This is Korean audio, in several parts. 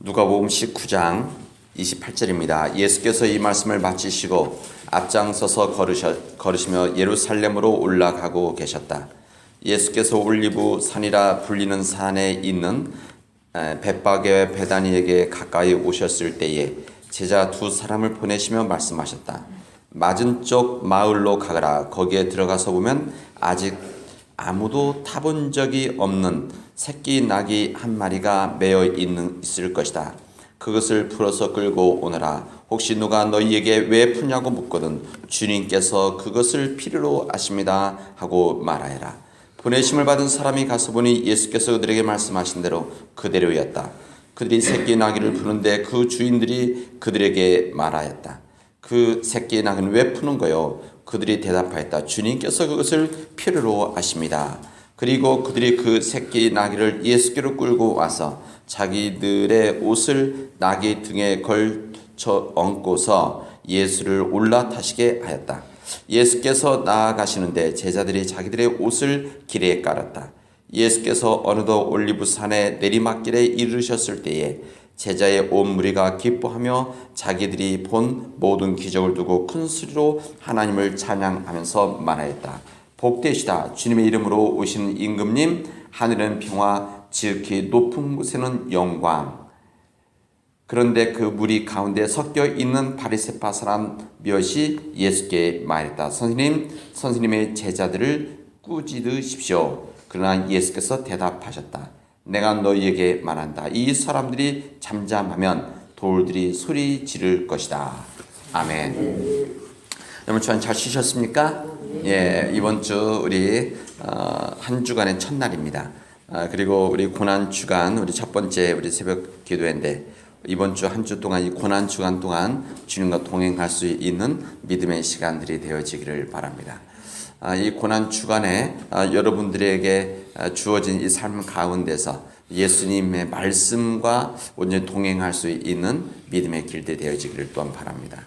누가복음 19장 28절입니다. 예수께서 이 말씀을 마치시고 앞장서서 걸으시며 예루살렘으로 올라가고 계셨다. 예수께서 올리브 산이라 불리는 산에 있는 벳바게 베다니에게 가까이 오셨을 때에 제자 두 사람을 보내시며 말씀하셨다. 맞은쪽 마을로 가거라. 거기에 들어가서 보면 아직 아무도 타본 적이 없는 새끼 나귀 한 마리가 매어 있을 것이다. 그것을 풀어서 끌고 오너라. 혹시 누가 너희에게 왜 푸냐고 묻거든 주님께서 그것을 필요로 하십니다 하고 말하여라. 보내심을 받은 사람이 가서 보니 예수께서 그들에게 말씀하신 대로 그대로였다. 그들이 새끼 나귀를 푸는데 그 주인들이 그들에게 말하였다. 그 새끼 나귀는 왜 푸는 거요? 그들이 대답하였다. 주님께서 그것을 필요로 하십니다. 그리고 그들이 그 새끼 나귀를 예수께로 끌고 와서 자기들의 옷을 나귀 등에 걸쳐 얹고서 예수를 올라타시게 하였다. 예수께서 나아가시는데 제자들이 자기들의 옷을 길에 깔았다. 예수께서 어느덧 올리브산의 내리막길에 이르셨을 때에 제자의 온 무리가 기뻐하며 자기들이 본 모든 기적을 두고 큰 소리로 하나님을 찬양하면서 말하였다. 복되시다. 주님의 이름으로 오시는 임금님, 하늘은 평화, 지극히 높은 곳에는 영광. 그런데 그 무리 가운데 섞여 있는 바리새파 사람 몇이 예수께 말했다. 선생님의 제자들을 꾸짖으십시오. 그러나 예수께서 대답하셨다. 내가 너희에게 말한다. 이 사람들이 잠잠하면 돌들이 소리 지를 것이다. 아멘. 여러분 주간 잘 쉬셨습니까? 예, 이번 주 우리 한 주간의 첫날입니다. 그리고 우리 고난 주간 우리 첫 번째 우리 새벽 기도회인데 이번 주 한 주 동안 이 고난 주간 동안 주님과 동행할 수 있는 믿음의 시간들이 되어지기를 바랍니다. 이 고난 주간에 여러분들에게 주어진 이 삶 가운데서 예수님의 말씀과 온전히 동행할 수 있는 믿음의 길들이 되어지기를 또한 바랍니다.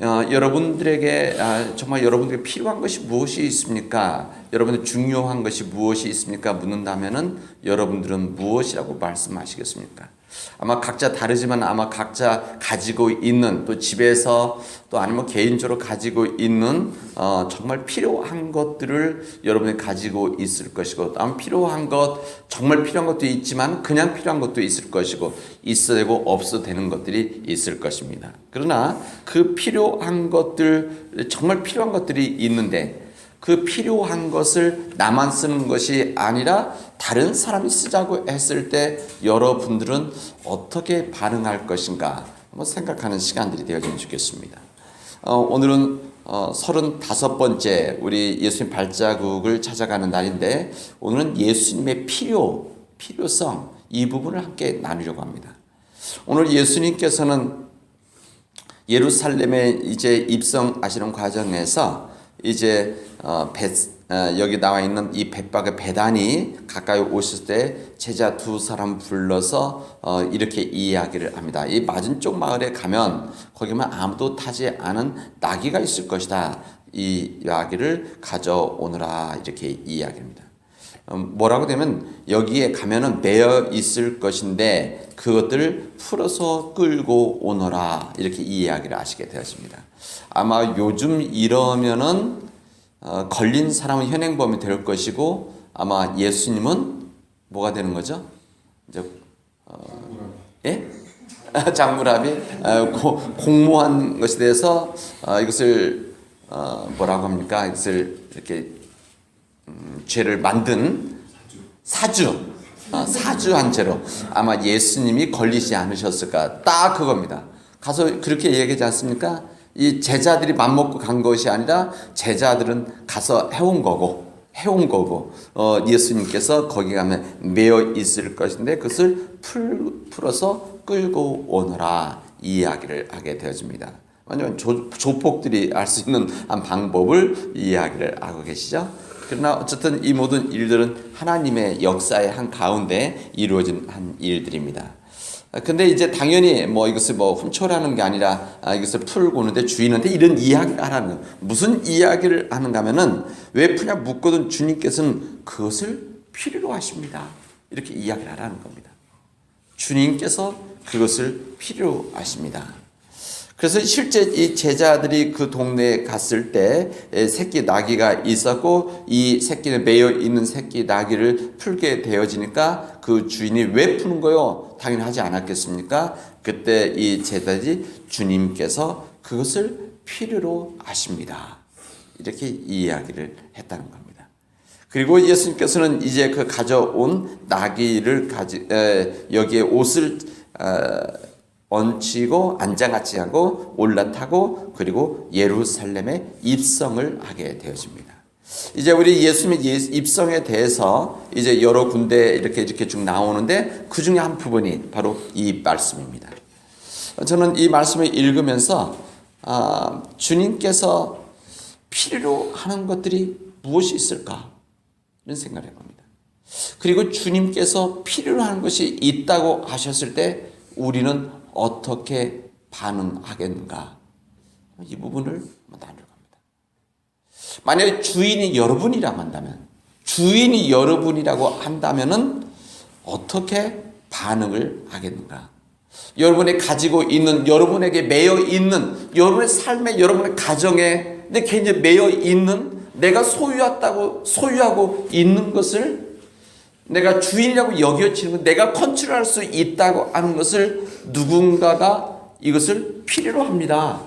여러분들에게 정말 여러분들에게 필요한 것이 무엇이 있습니까? 여러분들 중요한 것이 무엇이 있습니까? 묻는다면은 여러분들은 무엇이라고 말씀하시겠습니까? 아마 각자 다르지만 아마 각자 가지고 있는 또 집에서 또 아니면 개인적으로 가지고 있는 정말 필요한 것들을 여러분이 가지고 있을 것이고 아마 필요한 것 정말 필요한 것도 있지만 그냥 필요한 것도 있을 것이고 있어야 되고 없어도 되는 것들이 있을 것입니다. 그러나 그 필요한 것들 정말 필요한 것들이 있는데 그 필요한 것을 나만 쓰는 것이 아니라 다른 사람이 쓰자고 했을 때 여러분들은 어떻게 반응할 것인가 한번 생각하는 시간들이 되어지면 좋겠습니다. 오늘은 35번째 우리 예수님 발자국을 찾아가는 날인데 오늘은 예수님의 필요성 이 부분을 함께 나누려고 합니다. 오늘 예수님께서는 예루살렘에 이제 입성하시는 과정에서 이제 여기 나와 있는 이 벳바게 베다니 가까이 오실 때 제자 두 사람 불러서 이렇게 이야기를 합니다. 이 맞은쪽 마을에 가면 거기만 아무도 타지 않은 나귀가 있을 것이다. 이 이야기를 가져오느라 이렇게 이야기합니다. 뭐라고 되면 여기에 가면은 매여 있을 것인데 그것들을 풀어서 끌고 오너라 이렇게 이야기를 하시게 되었습니다. 아마 요즘 이러면은 걸린 사람은 현행범이 될 것이고 아마 예수님은 뭐가 되는 거죠? 이제 예? 장물합이 공모한 것에 대해서 이것을 뭐라고 합니까? 이것을 이렇게 죄를 만든 사주한 죄로 아마 예수님이 걸리지 않으셨을까? 딱 그겁니다. 가서 그렇게 얘기하지 않습니까? 이 제자들이 맘먹고 간 것이 아니라 제자들은 가서 해온 거고 예수님께서 거기 가면 매여 있을 것인데 그것을 풀어서 끌고 오너라 이 이야기를 하게 되어집니다. 완전 조폭들이 알 수 있는 한 방법을 이야기를 하고 계시죠. 그러나 어쨌든 이 모든 일들은 하나님의 역사의 한 가운데 이루어진 한 일들입니다. 근데 이제 당연히 이것을 훔쳐라는 게 아니라 이것을 풀고 오는데 주인한테 이런 이야기를 하라는 무슨 이야기를 하는가 하면은 왜 푸냐 묻거든 주님께서는 그것을 필요로 하십니다. 이렇게 이야기를 하라는 겁니다. 주님께서 그것을 필요로 하십니다. 그래서 실제 이 제자들이 그 동네에 갔을 때 새끼 나귀가 있었고 이 새끼는 매여 있는 새끼 나귀를 풀게 되어지니까 그 주인이 왜 푸는 거요? 당연히 하지 않았겠습니까? 그때 이 제자들이 주님께서 그것을 필요로 하십니다. 이렇게 이야기를 했다는 겁니다. 그리고 예수님께서는 이제 그 가져온 나귀를 여기에 옷을 얹히고 안장같이 하고 올라타고 그리고 예루살렘에 입성을 하게 되어집니다. 이제 우리 예수님의 입성에 대해서 이제 여러 군데 이렇게 쭉 나오는데 그 중에 한 부분이 바로 이 말씀입니다. 저는 이 말씀을 읽으면서 주님께서 필요로 하는 것들이 무엇이 있을까 이런 생각을 해봅니다. 그리고 주님께서 필요로 하는 것이 있다고 하셨을 때 우리는 어떻게 반응하겠는가? 이 부분을 한번 나누려 합니다. 만약에 주인이 여러분이라고 한다면은 어떻게 반응을 하겠는가? 여러분이 가지고 있는, 여러분에게 매여 있는, 여러분의 삶에, 여러분의 가정에, 내 개인에 매여 있는, 내가 소유하고 있는 것을 내가 주인이라고 여겨지는 것, 내가 컨트롤할 수 있다고 하는 것을 누군가가 이것을 필요로 합니다.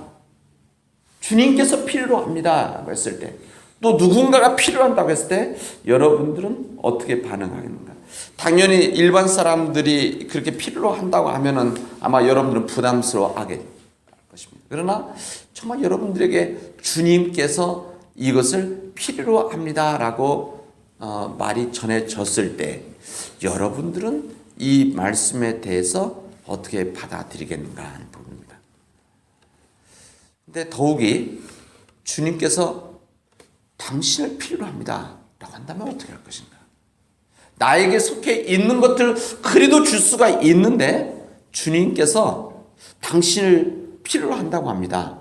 주님께서 필요로 합니다. 했을 때, 또 누군가가 필요한다고 했을 때 여러분들은 어떻게 반응하겠는가? 당연히 일반 사람들이 그렇게 필요로 한다고 하면은 아마 여러분들은 부담스러워하게 될 것입니다. 그러나 정말 여러분들에게 주님께서 이것을 필요로 합니다라고 말이 전해졌을 때 여러분들은 이 말씀에 대해서 어떻게 받아들이겠는가 하는 부분입니다. 근데 더욱이 주님께서 당신을 필요로 합니다 라고 한다면 어떻게 할 것인가? 나에게 속해 있는 것들 그래도 줄 수가 있는데 주님께서 당신을 필요로 한다고 합니다.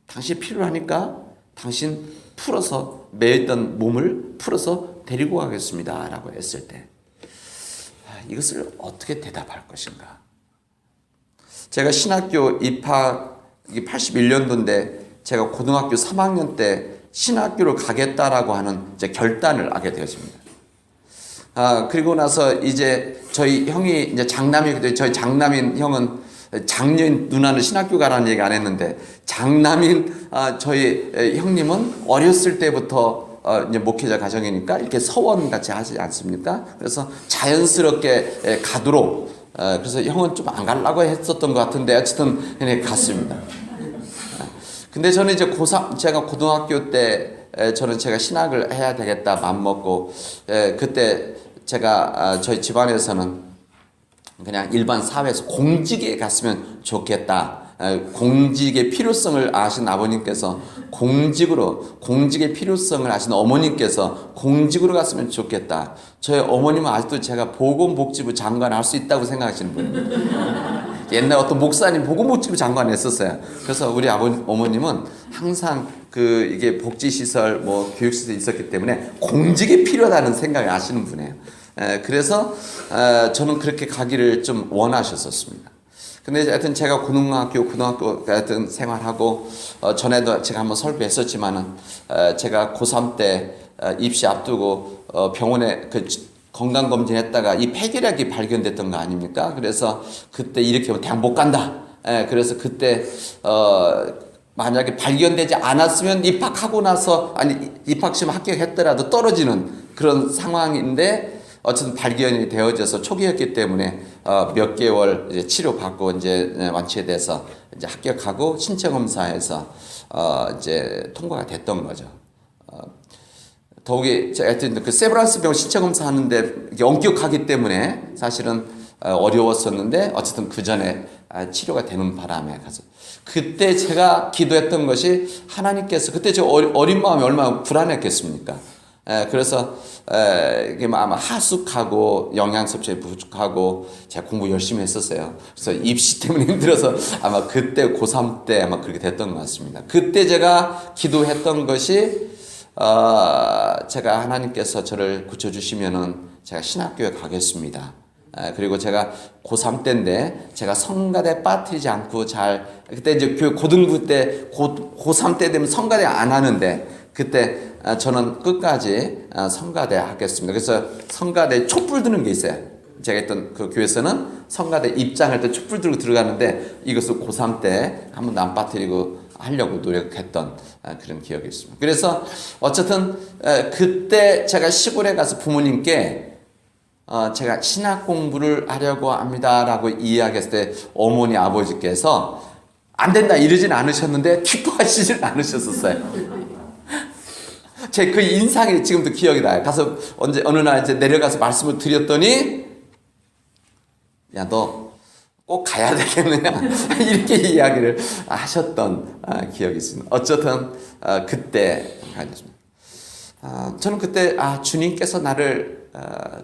당신이 필요로 하니까 당신 풀어서 매였던 몸을 풀어서 데리고 가겠습니다 라고 했을 때 이것을 어떻게 대답할 것인가? 제가 신학교 입학 81년도인데 제가 고등학교 3학년 때 신학교를 가겠다라고 하는 이제 결단을 하게 되었습니다. 그리고 나서 이제 저희 형이 이제 장남이거든요. 저희 장남인 형은 장녀인 누나는 신학교 가라는 얘기 안 했는데 장남인 저희 형님은 어렸을 때부터 이제 목회자 가정이니까 이렇게 서원 같이 하지 않습니까? 그래서 자연스럽게 가도록 그래서 형은 좀 안 가려고 했었던 것 같은데 어쨌든 그냥 갔습니다. 근데 저는 이제 제가 고등학교 때 저는 제가 신학을 해야 되겠다 맘먹고 그때 제가 저희 집안에서는 그냥 일반 사회에서 공직에 갔으면 좋겠다. 공직의 필요성을 아신 아버님께서 공직의 필요성을 아신 어머님께서 공직으로 갔으면 좋겠다. 저희 어머님은 아직도 제가 보건복지부 장관 할 수 있다고 생각하시는 분입니다. 옛날 어떤 목사님 보건복지부 장관 했었어요. 그래서 우리 어머님은 항상 이게 복지시설, 교육시설이 있었기 때문에 공직이 필요하다는 생각을 아시는 분이에요. 그래서 저는 그렇게 가기를 좀 원하셨었습니다. 근데 하여튼 제가 고등학교 하여튼 생활하고 전에도 제가 한번 설교했었지만은 제가 고3 때 입시 앞두고 병원에 건강검진했다가 이 폐결핵이 발견됐던 거 아닙니까? 그래서 그때 이렇게 하면 대학 못 간다. 그래서 그때 만약에 발견되지 않았으면 입학하고 나서 입학시험 합격했더라도 떨어지는 그런 상황인데 어쨌든 발견이 되어져서 초기였기 때문에 몇 개월 이제 치료받고 이제 완치돼서 이제 합격하고 신체 검사에서 이제 통과가 됐던 거죠. 더욱이 하여튼 그 세브란스 병원 신체 검사하는데 엄격하기 때문에 사실은 어려웠었는데 어쨌든 그 전에 치료가 되는 바람에 가서 그때 제가 기도했던 것이 하나님께서 그때 저 어린 마음이 얼마나 불안했겠습니까? 그래서 이게 아마 하숙하고 영양 섭취에 부족하고 제가 공부 열심히 했었어요. 그래서 입시 때문에 힘들어서 아마 그때 고3 때 아마 그렇게 됐던 것 같습니다. 그때 제가 기도했던 것이 제가 하나님께서 저를 고쳐주시면은 제가 신학교에 가겠습니다. 그리고 제가 고3 때인데 제가 성가대 빠뜨리지 않고 그때 이제 고등부 때 고3 때 되면 성가대 안 하는데 그때 저는 끝까지 성가대 하겠습니다. 그래서 성가대 촛불 드는 게 있어요. 제가 있던 그 교회에서는 성가대 입장할 때 촛불 들고 들어가는데 이것을 고3 때 한 번도 안 빠뜨리고 하려고 노력했던 그런 기억이 있습니다. 그래서 어쨌든 그때 제가 시골에 가서 부모님께 제가 신학 공부를 하려고 합니다라고 이야기했을 때 어머니 아버지께서 안 된다 이러진 않으셨는데 기뻐하시진 않으셨었어요. 제 그 인상이 지금도 기억이 나요. 가서 어느 날 이제 내려가서 말씀을 드렸더니 야, 너 꼭 가야 되겠느냐 이렇게 이야기를 하셨던 기억이 있습니다. 어쨌든 그때 가겠습니다. 저는 그때 주님께서 나를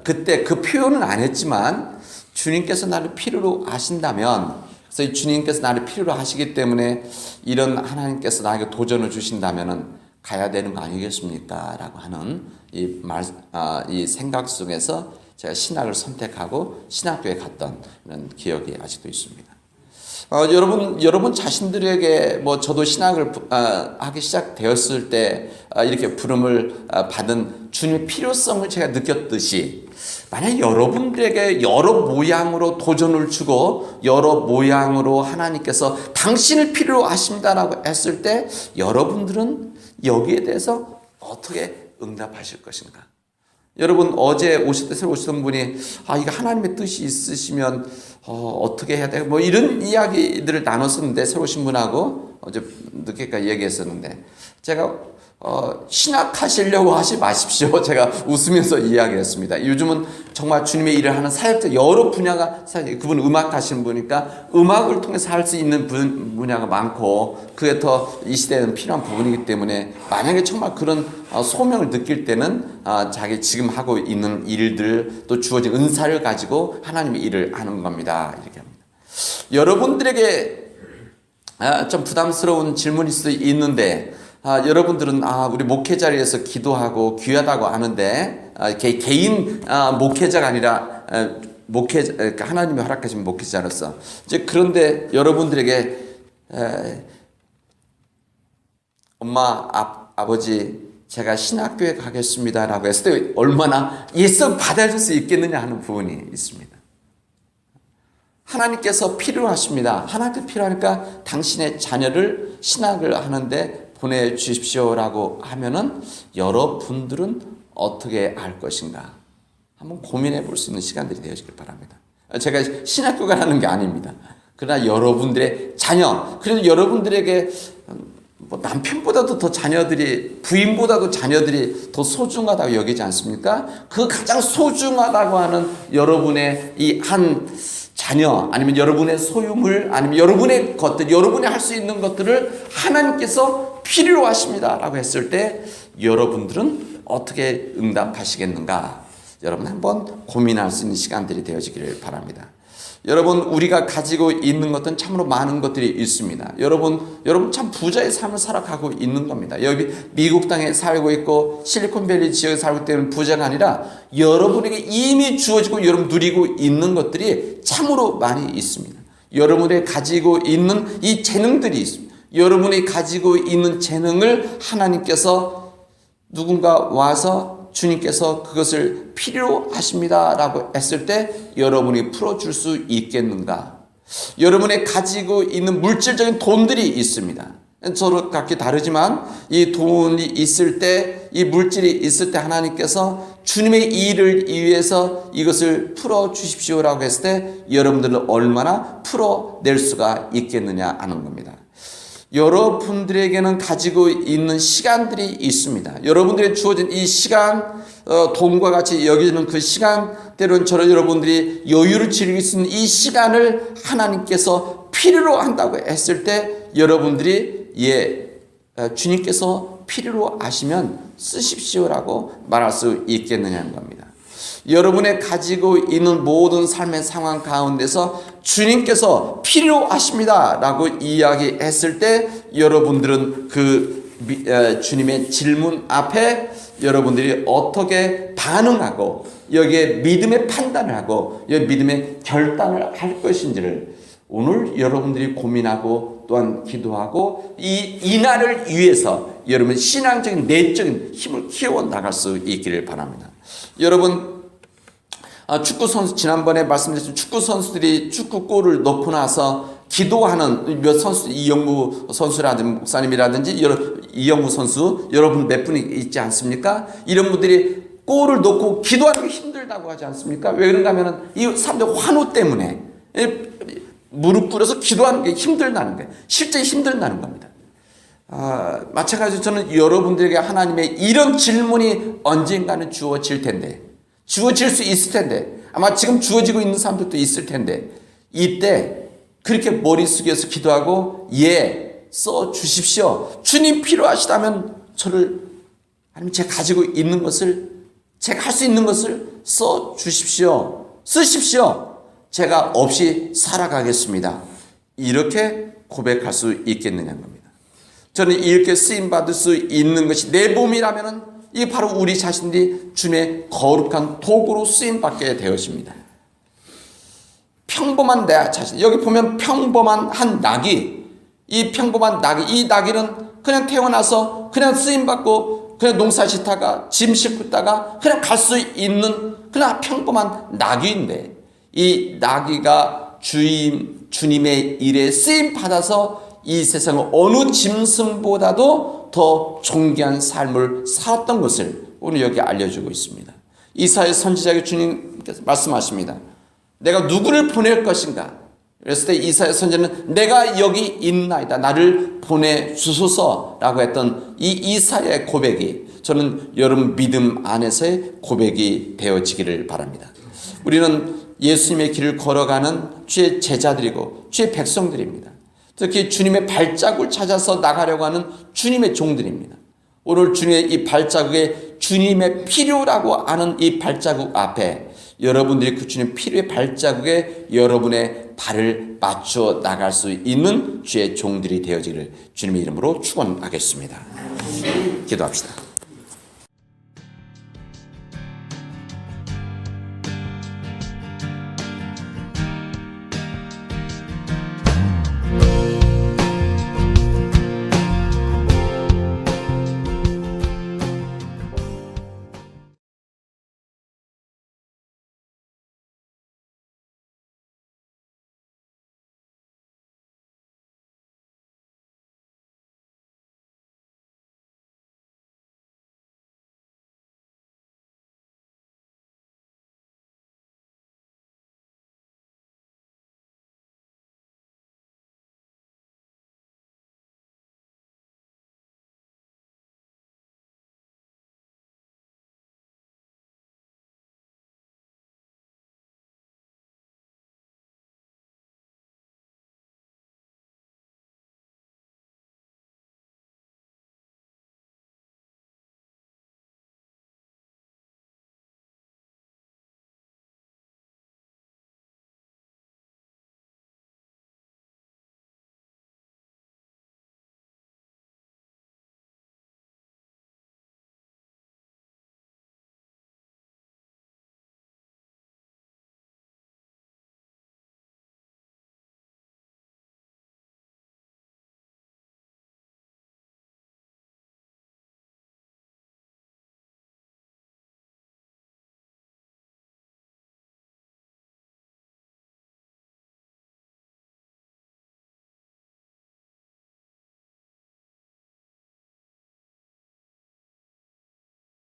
그때 그 표현은 안 했지만 주님께서 나를 필요로 하신다면, 그래서 주님께서 나를 필요로 하시기 때문에 이런 하나님께서 나에게 도전을 주신다면은 가야 되는 거 아니겠습니까? 라고 하는 이 생각 속에서 제가 신학을 선택하고 신학교에 갔던 그런 기억이 아직도 있습니다. 여러분 자신들에게 저도 신학을 하기 시작되었을 때 이렇게 부름을 받은 주님의 필요성을 제가 느꼈듯이, 만약 여러분들에게 여러 모양으로 도전을 주고 여러 모양으로 하나님께서 당신을 필요로 하십니다라고 했을 때 여러분들은 여기에 대해서 어떻게 응답하실 것인가? 여러분 어제 새로 오셨던 분이 이거 하나님의 뜻이 있으시면 어떻게 해야 돼? 이런 이야기들을 나눴었는데, 새로 오신 분하고 어제 늦게까지 얘기했었는데 제가 신학하시려고 하지 마십시오. 제가 웃으면서 이야기했습니다. 요즘은 정말 주님의 일을 하는 사역자 여러 분야가, 그분 음악 하시는 분이니까 음악을 통해서 할 수 있는 분야가 많고 그게 더 이 시대에는 필요한 부분이기 때문에 만약에 정말 그런 소명을 느낄 때는 자기 지금 하고 있는 일들 또 주어진 은사를 가지고 하나님의 일을 하는 겁니다. 이렇게 합니다. 여러분들에게 좀 부담스러운 질문일 수도 있는데, 여러분들은 우리 목회 자리에서 기도하고 귀하다고 하는데 개인 목회자가 아니라 하나님이 허락하신 목회자로서 이제, 그런데 여러분들에게 엄마 아버지 제가 신학교에 가겠습니다라고 했을 때 얼마나 예수 받아줄 수 있겠느냐 하는 부분이 있습니다. 하나님께서 필요하십니다. 하나님께 필요하니까 당신의 자녀를 신학을 하는데 보내주십시오라고 하면은 여러분들은 어떻게 할 것인가 한번 고민해 볼 수 있는 시간들이 되어지길 바랍니다. 제가 신학교가 하는 게 아닙니다. 그러나 여러분들의 자녀, 그래도 여러분들에게 남편보다도 더 자녀들이, 부인보다도 자녀들이 더 소중하다고 여기지 않습니까? 그 가장 소중하다고 하는 여러분의 이 한 자녀, 아니면 여러분의 소유물, 아니면 여러분의 것들, 여러분이 할 수 있는 것들을 하나님께서 필요로 하십니다라고 했을 때 여러분들은 어떻게 응답하시겠는가? 여러분 한번 고민할 수 있는 시간들이 되어지기를 바랍니다. 여러분, 우리가 가지고 있는 것들은 참으로 많은 것들이 있습니다. 여러분 참 부자의 삶을 살아가고 있는 겁니다. 여기 미국 땅에 살고 있고 실리콘밸리 지역에 살고 있는 부자가 아니라 여러분에게 이미 주어지고 여러분 누리고 있는 것들이 참으로 많이 있습니다. 여러분이 가지고 있는 이 재능들이 있습니다. 여러분이 가지고 있는 재능을 하나님께서 누군가 와서 주님께서 그것을 필요로 하십니다라고 했을 때 여러분이 풀어줄 수 있겠는가? 여러분이 가지고 있는 물질적인 돈들이 있습니다. 서로 각기 다르지만 이 돈이 있을 때, 이 물질이 있을 때 하나님께서 주님의 일을 위해서 이것을 풀어주십시오라고 했을 때 여러분들은 얼마나 풀어낼 수가 있겠느냐 하는 겁니다. 여러분들에게는 가지고 있는 시간들이 있습니다. 여러분들의 주어진 이 시간, 돈과 같이 여기는 그 시간, 때로는 여러분들이 여유를 즐길 수 있는 이 시간을 하나님께서 필요로 한다고 했을 때 여러분들이 주님께서 필요로 하시면 쓰십시오라고 말할 수 있겠느냐는 겁니다. 여러분의 가지고 있는 모든 삶의 상황 가운데서 주님께서 필요하십니다라고 이야기했을 때 여러분들은 그 주님의 질문 앞에 여러분들이 어떻게 반응하고 여기에 믿음의 판단을 하고 여기 믿음의 결단을 할 것인지를 오늘 여러분들이 고민하고 또한 기도하고 이 날을 위해서 여러분 신앙적인 내적인 힘을 키워 나갈 수 있기를 바랍니다. 여러분 축구 선수 지난번에 말씀드렸지만 축구 선수들이 축구 골을 넣고 나서 기도하는 몇 선수 이영무 선수라든지 목사님이라든지 이영무 선수 여러분 몇 분이 있지 않습니까? 이런 분들이 골을 넣고 기도하는 게 힘들다고 하지 않습니까? 왜 그런가 하면은 이 사람들 환호 때문에 무릎 꿇어서 기도하는 게 힘들다는 거예요. 실제 힘들다는 겁니다. 마찬가지로 저는 여러분들에게 하나님의 이런 질문이 언젠가는 주어질 텐데 주어질 수 있을 텐데 아마 지금 주어지고 있는 사람들도 있을 텐데 이때 그렇게 머리 숙여서 기도하고 써 주십시오. 주님 필요하시다면 저를 아니면 제가 가지고 있는 것을 제가 할 수 있는 것을 써 주십시오. 쓰십시오. 제가 없이 살아가겠습니다. 이렇게 고백할 수 있겠느냐는 겁니다. 저는 이렇게 쓰임받을 수 있는 것이 내 몸이라면 이게 바로 우리 자신들이 주님의 거룩한 도구로 쓰임받게 되었습니다. 평범한 내 자신, 여기 보면 평범한 한 낙이, 이 평범한 낙이, 이 낙이는 그냥 태어나서 그냥 쓰임받고 그냥 농사 짓다가 짐 싣다가 그냥 갈 수 있는 그냥 평범한 낙이인데 이 나귀가 주님의 일에 쓰임 받아서 이 세상 어느 짐승보다도 더 존귀한 삶을 살았던 것을 오늘 여기 알려주고 있습니다. 이사야 선지자에게 주님께서 말씀하십니다. 내가 누구를 보낼 것인가? 그랬을 때 이사야 선지자는 내가 여기 있나이다. 나를 보내주소서라고 했던 이 이사야의 고백이 저는 여러분 믿음 안에서의 고백이 되어지기를 바랍니다. 우리는 예수님의 길을 걸어가는 주의 제자들이고 주의 백성들입니다. 특히 주님의 발자국을 찾아서 나가려고 하는 주님의 종들입니다. 오늘 주님의 이 발자국에 주님의 필요라고 하는 이 발자국 앞에 여러분들이 그 주님 필요의 발자국에 여러분의 발을 맞춰 나갈 수 있는 주의 종들이 되어지기를 주님의 이름으로 축원하겠습니다. 기도합시다.